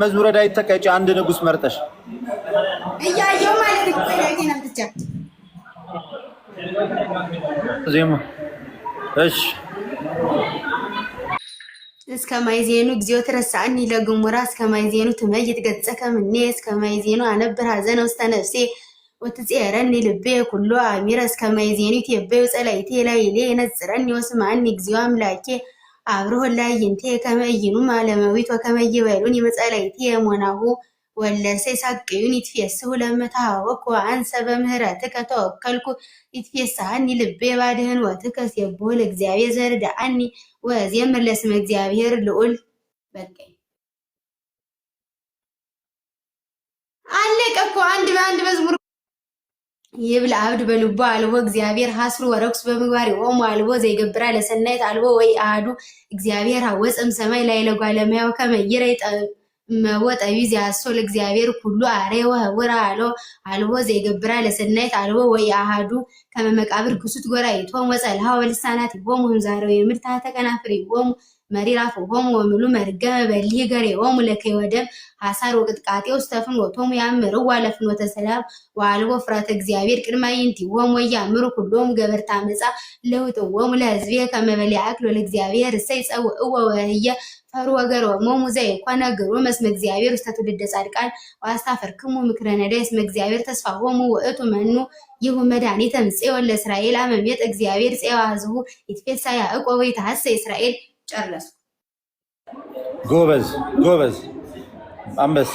መዝሙረ ዳዊት ተቀጭ አንድ ንጉስ መርጠሽ እያየው ማለት ነው። ዳዊትን አምጥቻ ዜማ እሺ እስከ ማይዜኑ እግዚኦ ተረሳኒ ለግሙራ እስከ ማይዜኑ ትመይት ገጸከ ምኔ እስከ ማይዜኑ አነብር ሐዘነ ውስተ ነፍሴ ወትጽየረኒ ልቤ ኩሉ አሚረ እስከ ማይዜኑ ይትየበዩ ጸላይቴ ላይሌ ነጽረኒ ወስማኒ እግዚኦ አምላኬ አብሮህ ላይ እንቴ ከመይኑ ማለማዊት ወከመይበሉን ይመጸላይቴ የሞናሁ ወለሰ ሳቅዩን ይትፈስሁ ለመታወቅ አንሰ በምህረትከ ተወከልኩ ይትፈሳኒ ልቤ ባድህን ወትከስ የቦል እግዚአብሔር ዘርዳአኒ ወዘምር ለስመ እግዚአብሔር ልዑል በቀኝ አለቀ እኮ አንድ በአንድ መዝሙር ይብል አብድ በልቦ አልቦ እግዚአብሔር ሐስሩ ወረክስ በምግባር ይቆም አልቦ ዘይገብራ ለሰናይት አልቦ ወይ አዱ እግዚአብሔር አወጽም ሰማይ ላይ ለጓለማያው ከመይረ መወጣዩ ዚያሶል እግዚአብሔር ኩሉ አሬ ወህወራ አልቦ ዘይገብራ ለሰናይት አልቦ ወይ አዱ ከመመቃብር ክሱት ጎራይቶም ወጸልሃ ወልሳናት ይቦም ዛሬው የምርታ ተቀናፍሪ ይቦም መሪራፍ ሆም ወምሉ መርገመ በሊህ ገሬ ሆም ለከይ ወደም ሐሳር ወቅጥቃጤ ውስተፍን ወቶም ያምሩ ዋለፍን ወተሰላም ወአልቦ ፍራት እግዚአብሔር ቅድማይንቲ ሆም ወያምሩ ሁሉም ገበርታ መጻ ለውጥዎም ለህዝቤ ከመበሊ አክሎ ለእግዚአብሔር ሰይጸው ወወህየ ፈሩ ወገሮ ሞሙዘይ ኮነግሩ መስመ እግዚአብሔር ውስተ ትውልደ ጻድቃን ዋስታፈርክሙ ምክረ ነዳይ እስመ እግዚአብሔር ተስፋሆሙ ወእቱ መኑ ይሁ መድኃኒተ ምጽእ ለእስራኤል አመሜጥ እግዚአብሔር ጽዋ ህዝቡ ይትፌሳ ያዕቆብ ወይታሐሰ እስራኤል ጨረሱ። ጎበዝ አንበሳ